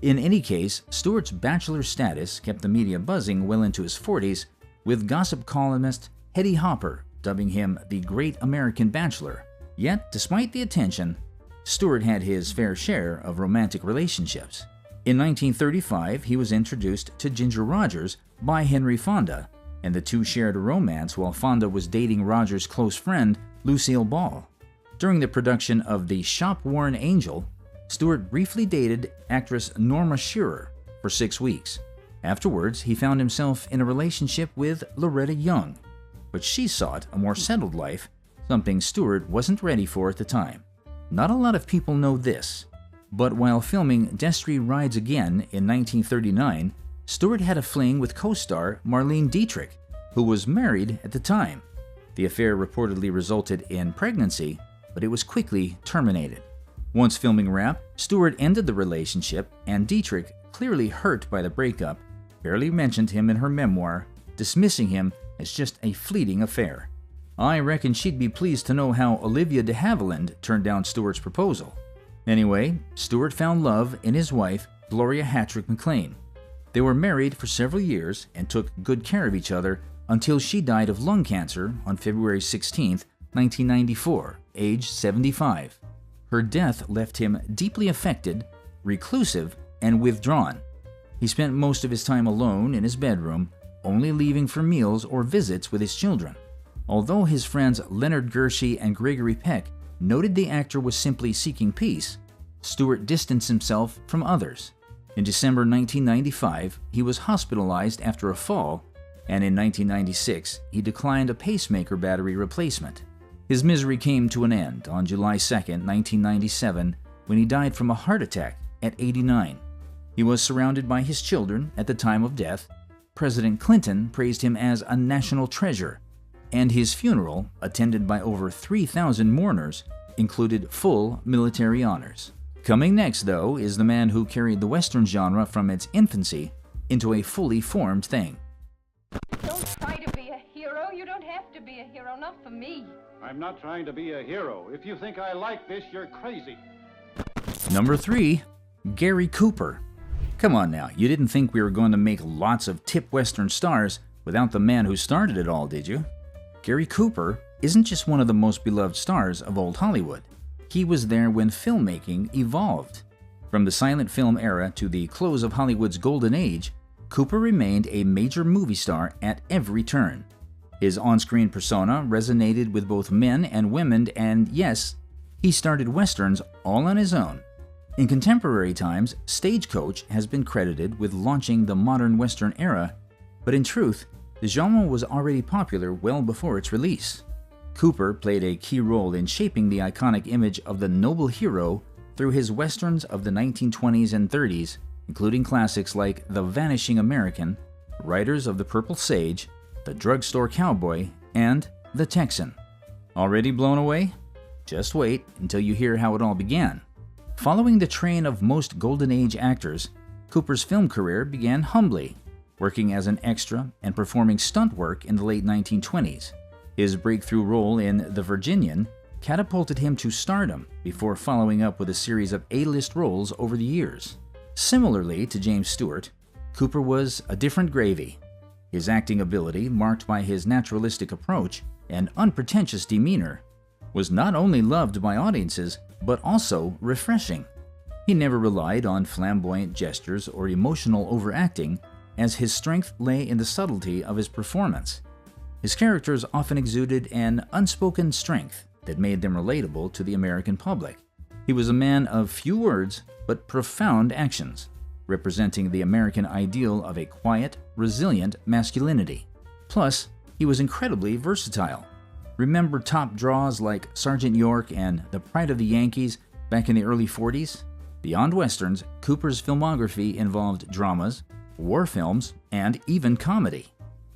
In any case, Stewart's bachelor status kept the media buzzing well into his 40s, with gossip columnist Hetty Hopper dubbing him the Great American Bachelor. Yet, despite the attention, Stewart had his fair share of romantic relationships. In 1935, he was introduced to Ginger Rogers by Henry Fonda, and the two shared a romance while Fonda was dating Rogers' close friend, Lucille Ball. During the production of The Shop-Worn Angel, Stewart briefly dated actress Norma Shearer for 6 weeks. Afterwards, he found himself in a relationship with Loretta Young, but she sought a more settled life, something Stewart wasn't ready for at the time. Not a lot of people know this, but while filming Destry Rides Again in 1939, Stewart had a fling with co-star Marlene Dietrich, who was married at the time. The affair reportedly resulted in pregnancy, but it was quickly terminated. Once filming wrapped, Stewart ended the relationship, and Dietrich, clearly hurt by the breakup, barely mentioned him in her memoir, dismissing him as just a fleeting affair. I reckon she'd be pleased to know how Olivia de Havilland turned down Stewart's proposal. Anyway, Stewart found love in his wife, Gloria Hattrick McLean. They were married for several years and took good care of each other until she died of lung cancer on February 16, 1994, age 75. Her death left him deeply affected, reclusive, and withdrawn. He spent most of his time alone in his bedroom, only leaving for meals or visits with his children. Although his friends Leonard Gershie and Gregory Peck noted the actor was simply seeking peace, Stewart distanced himself from others. In December 1995, he was hospitalized after a fall, and in 1996, he declined a pacemaker battery replacement. His misery came to an end on July 2, 1997, when he died from a heart attack at 89. He was surrounded by his children at the time of death. President Clinton praised him as a national treasure, and his funeral, attended by over 3,000 mourners, included full military honors. Coming next, though, is the man who carried the Western genre from its infancy into a fully formed thing.
Don't try to be a hero. You don't have to be a hero, not for me.
I'm not trying to be a hero. If you think I like this, you're crazy.
Number 3, Gary Cooper. Come on now, you didn't think we were going to make lots of tip Western stars without the man who started it all, did you? Gary Cooper isn't just one of the most beloved stars of old Hollywood. He was there when filmmaking evolved. From the silent film era to the close of Hollywood's golden age, Cooper remained a major movie star at every turn. His on-screen persona resonated with both men and women, and yes, he started westerns all on his own. In contemporary times, Stagecoach has been credited with launching the modern western era, but in truth, the genre was already popular well before its release. Cooper played a key role in shaping the iconic image of the noble hero through his westerns of the 1920s and 30s, including classics like The Vanishing American, Riders of the Purple Sage, The Drugstore Cowboy, and The Texan. Already blown away? Just wait until you hear how it all began. Following the train of most Golden Age actors, Cooper's film career began humbly, working as an extra and performing stunt work in the late 1920s. His breakthrough role in The Virginian catapulted him to stardom before following up with a series of A-list roles over the years. Similarly to James Stewart, Cooper was a different gravy. His acting ability, marked by his naturalistic approach and unpretentious demeanor, was not only loved by audiences, but also refreshing. He never relied on flamboyant gestures or emotional overacting, as his strength lay in the subtlety of his performance. His characters often exuded an unspoken strength that made them relatable to the American public. He was a man of few words, but profound actions, representing the American ideal of a quiet, resilient masculinity. Plus, he was incredibly versatile. Remember top draws like Sergeant York and The Pride of the Yankees back in the early 40s? Beyond westerns, Cooper's filmography involved dramas, war films, and even comedy.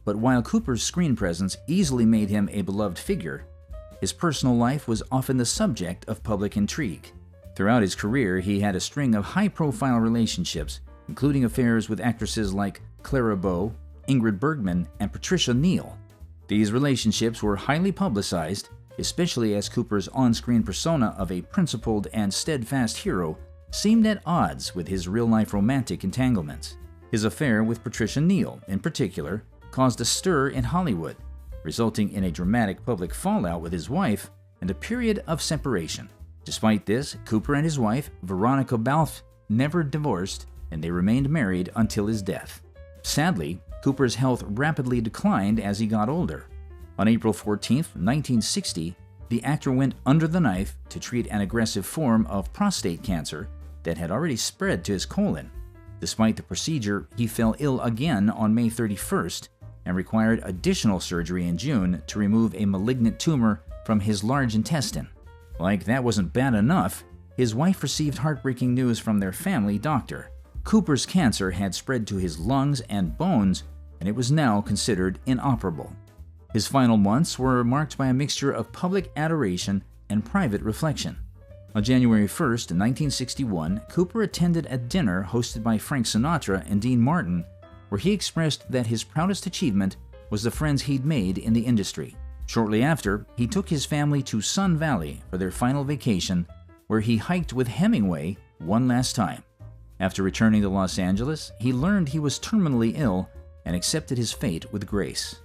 But while Cooper's screen presence easily made him a beloved figure, his personal life was often the subject of public intrigue. Throughout his career, he had a string of high-profile relationships, including affairs with actresses like Clara Bow, Ingrid Bergman, and Patricia Neal. These relationships were highly publicized, especially as Cooper's on-screen persona of a principled and steadfast hero seemed at odds with his real-life romantic entanglements. His affair with Patricia Neal, in particular, caused a stir in Hollywood, resulting in a dramatic public fallout with his wife and a period of separation. Despite this, Cooper and his wife, Veronica Balfe, never divorced, and they remained married until his death. Sadly, Cooper's health rapidly declined as he got older. On April 14, 1960, the actor went under the knife to treat an aggressive form of prostate cancer that had already spread to his colon. Despite the procedure, he fell ill again on May 31st and required additional surgery in June to remove a malignant tumor from his large intestine. Like that wasn't bad enough, his wife received heartbreaking news from their family doctor. Cooper's cancer had spread to his lungs and bones, and it was now considered inoperable. His final months were marked by a mixture of public adoration and private reflection. On January 1st, 1961, Cooper attended a dinner hosted by Frank Sinatra and Dean Martin, where he expressed that his proudest achievement was the friends he'd made in the industry. Shortly after, he took his family to Sun Valley for their final vacation, where he hiked with Hemingway one last time. After returning to Los Angeles, he learned he was terminally ill and accepted his fate with grace.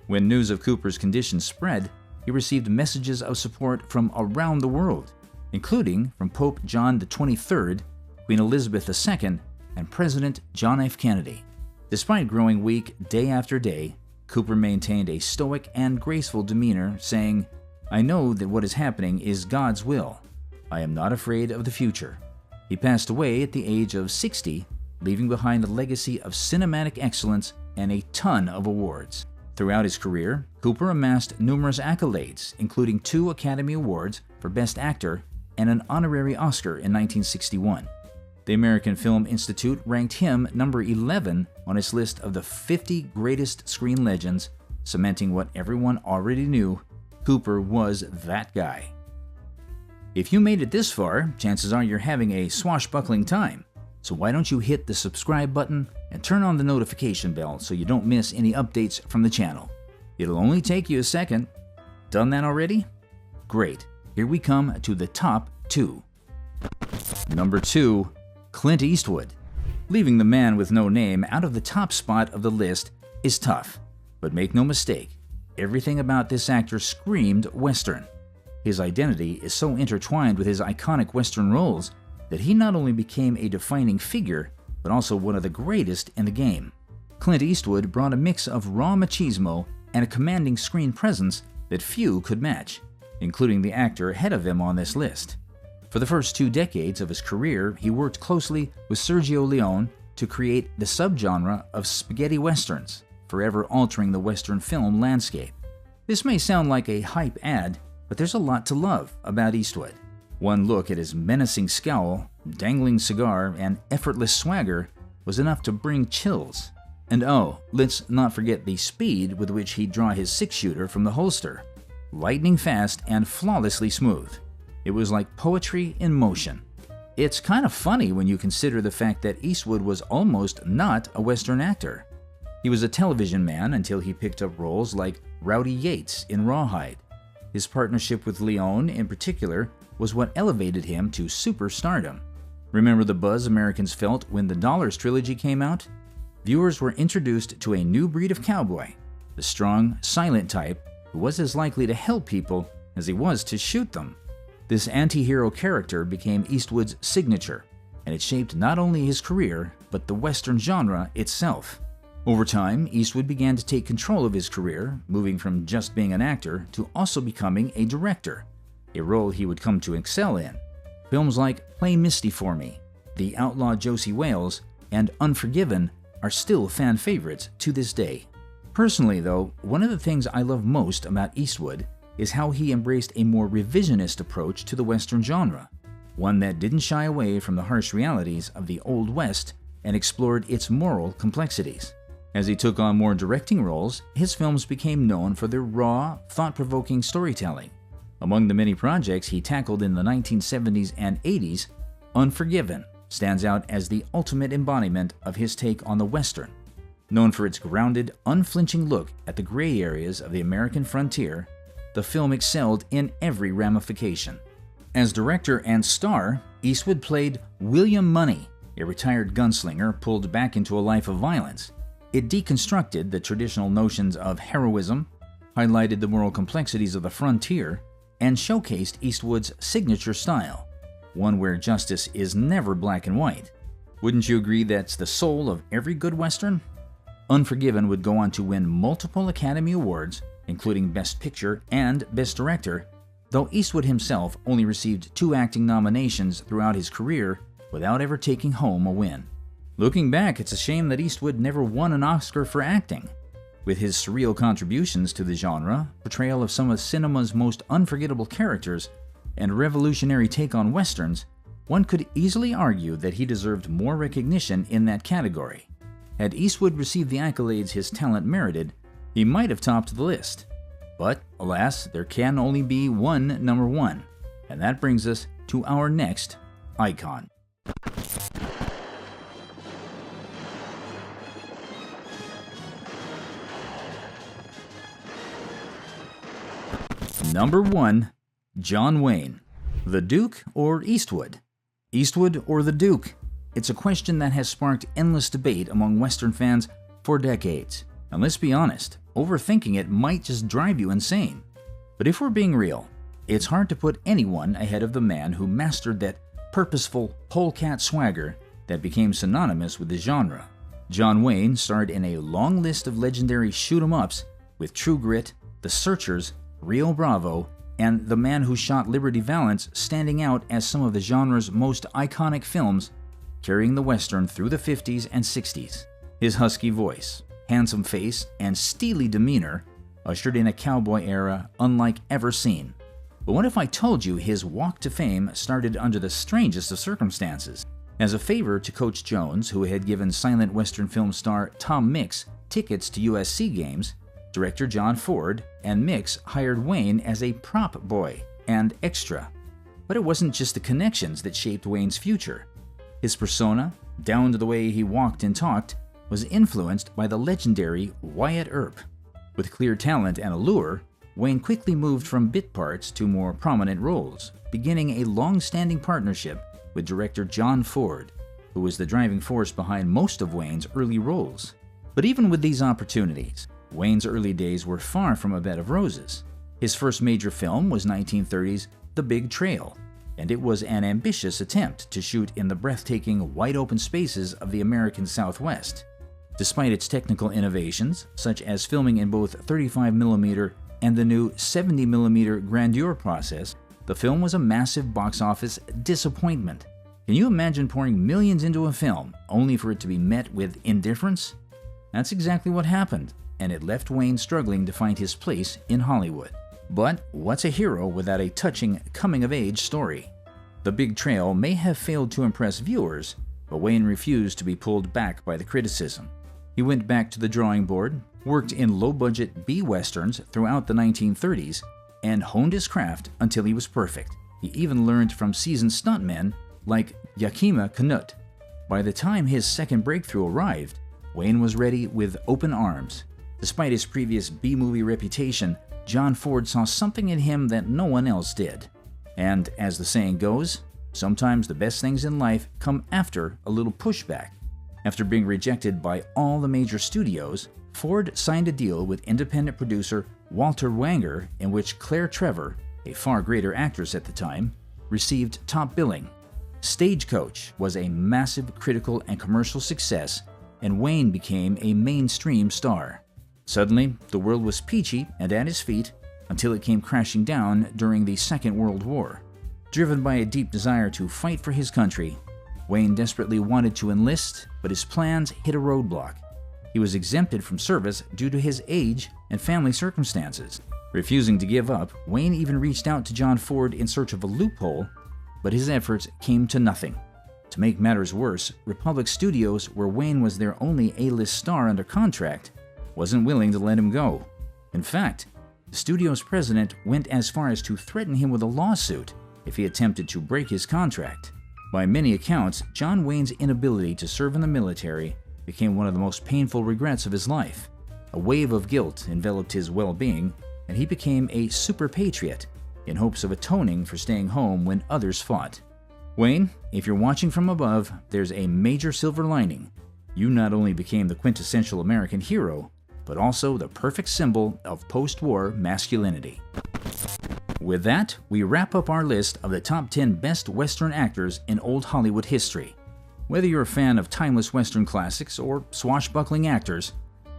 When news of Cooper's condition spread, he received messages of support from around the world, including from Pope John XXIII, Queen Elizabeth II, and President John F. Kennedy. Despite growing weak day after day, Cooper maintained a stoic and graceful demeanor, saying, "I know that what is happening is God's will. I am not afraid of the future." He passed away at the age of 60, leaving behind a legacy of cinematic excellence and a ton of awards. Throughout his career, Cooper amassed numerous accolades, including 2 Academy Awards for Best Actor and an honorary Oscar in 1961. The American Film Institute ranked him number 11 on its list of the 50 greatest screen legends, cementing what everyone already knew: Cooper was that guy. If you made it this far, chances are you're having a swashbuckling time. So why don't you hit the subscribe button and turn on the notification bell so you don't miss any updates from the channel. It'll only take you a second. Done that already? Great. Here we come to the top 2. Number 2. Clint Eastwood. Leaving the man with no name out of the top spot of the list is tough, but make no mistake, everything about this actor screamed Western. His identity is so intertwined with his iconic Western roles that he not only became a defining figure, but also one of the greatest in the game. Clint Eastwood brought a mix of raw machismo and a commanding screen presence that few could match, including the actor ahead of him on this list. For the first 2 decades of his career, he worked closely with Sergio Leone to create the subgenre of spaghetti westerns, forever altering the Western film landscape. This may sound like a hype ad, but there's a lot to love about Eastwood. One look at his menacing scowl, dangling cigar, and effortless swagger was enough to bring chills. And oh, let's not forget the speed with which he'd draw his 6-shooter from the holster. Lightning fast and flawlessly smooth. It was like poetry in motion. It's kind of funny when you consider the fact that Eastwood was almost not a Western actor. He was a television man until he picked up roles like Rowdy Yates in Rawhide. His partnership with Leone, in particular, was what elevated him to superstardom. Remember the buzz Americans felt when the Dollars trilogy came out? Viewers were introduced to a new breed of cowboy, the strong, silent type who was as likely to help people as he was to shoot them. This anti-hero character became Eastwood's signature, and it shaped not only his career, but the Western genre itself. Over time, Eastwood began to take control of his career, moving from just being an actor to also becoming a director, a role he would come to excel in. Films like Play Misty for Me, The Outlaw Josie Wales, and Unforgiven are still fan favorites to this day. Personally, though, one of the things I love most about Eastwood is how he embraced a more revisionist approach to the Western genre, one that didn't shy away from the harsh realities of the Old West and explored its moral complexities. As he took on more directing roles, his films became known for their raw, thought-provoking storytelling. Among the many projects he tackled in the 1970s and 80s, Unforgiven stands out as the ultimate embodiment of his take on the Western. Known for its grounded, unflinching look at the gray areas of the American frontier, the film excelled in every ramification. As director and star, Eastwood played William Money, a retired gunslinger pulled back into a life of violence. It deconstructed the traditional notions of heroism, highlighted the moral complexities of the frontier, and showcased Eastwood's signature style, one where justice is never black and white. Wouldn't you agree that's the soul of every good Western? Unforgiven would go on to win multiple Academy Awards, including Best Picture and Best Director, though Eastwood himself only received 2 acting nominations throughout his career without ever taking home a win. Looking back, it's a shame that Eastwood never won an Oscar for acting. With his surreal contributions to the genre, portrayal of some of cinema's most unforgettable characters, and revolutionary take on Westerns, one could easily argue that he deserved more recognition in that category. Had Eastwood received the accolades his talent merited, he might have topped the list. But, alas, there can only be one number 1, and that brings us to our next icon. Number 1. John Wayne. The Duke or Eastwood? Eastwood or the Duke? It's a question that has sparked endless debate among Western fans for decades. And let's be honest, overthinking it might just drive you insane. But if we're being real, it's hard to put anyone ahead of the man who mastered that purposeful polecat swagger that became synonymous with the genre. John Wayne starred in a long list of legendary shoot-'em-ups with True Grit, The Searchers, Rio Bravo, and The Man Who Shot Liberty Valance standing out as some of the genre's most iconic films, carrying the Western through the 50s and 60s. His husky voice, handsome face, and steely demeanor ushered in a cowboy era unlike ever seen. But what if I told you his walk to fame started under the strangest of circumstances? As a favor to Coach Jones, who had given silent Western film star Tom Mix tickets to USC games, director John Ford and Mix hired Wayne as a prop boy and extra. But it wasn't just the connections that shaped Wayne's future. His persona, down to the way he walked and talked, was influenced by the legendary Wyatt Earp. With clear talent and allure, Wayne quickly moved from bit parts to more prominent roles, beginning a long-standing partnership with director John Ford, who was the driving force behind most of Wayne's early roles. But even with these opportunities, Wayne's early days were far from a bed of roses. His first major film was 1930's The Big Trail, and it was an ambitious attempt to shoot in the breathtaking, wide-open spaces of the American Southwest. Despite its technical innovations, such as filming in both 35mm and the new 70mm grandeur process, the film was a massive box office disappointment. Can you imagine pouring millions into a film only for it to be met with indifference? That's exactly what happened, and it left Wayne struggling to find his place in Hollywood. But what's a hero without a touching coming-of-age story? The Big Trail may have failed to impress viewers, but Wayne refused to be pulled back by the criticism. He went back to the drawing board, worked in low-budget B-westerns throughout the 1930s, and honed his craft until he was perfect. He even learned from seasoned stuntmen like Yakima Canutt. By the time his second breakthrough arrived, Wayne was ready with open arms. Despite his previous B-movie reputation, John Ford saw something in him that no one else did. And as the saying goes, sometimes the best things in life come after a little pushback. After being rejected by all the major studios, Ford signed a deal with independent producer Walter Wanger in which Claire Trevor, a far greater actress at the time, received top billing. Stagecoach was a massive critical and commercial success, and Wayne became a mainstream star. Suddenly, the world was peachy and at his feet until it came crashing down during the Second World War. Driven by a deep desire to fight for his country, Wayne desperately wanted to enlist, but his plans hit a roadblock. He was exempted from service due to his age and family circumstances. Refusing to give up, Wayne even reached out to John Ford in search of a loophole, but his efforts came to nothing. To make matters worse, Republic Studios, where Wayne was their only A-list star under contract, wasn't willing to let him go. In fact, the studio's president went as far as to threaten him with a lawsuit if he attempted to break his contract. By many accounts, John Wayne's inability to serve in the military became one of the most painful regrets of his life. A wave of guilt enveloped his well-being, and he became a super patriot in hopes of atoning for staying home when others fought. Wayne, if you're watching from above, there's a major silver lining. You not only became the quintessential American hero, but also the perfect symbol of post-war masculinity. With that, we wrap up our list of the top 10 best Western actors in old Hollywood history. Whether you're a fan of timeless Western classics or swashbuckling actors,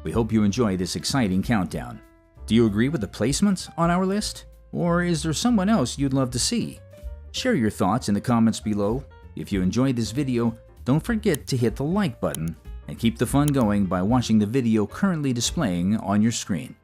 we hope you enjoy this exciting countdown. Do you agree with the placements on our list? Or is there someone else you'd love to see? Share your thoughts in the comments below. If you enjoyed this video, don't forget to hit the like button and keep the fun going by watching the video currently displaying on your screen.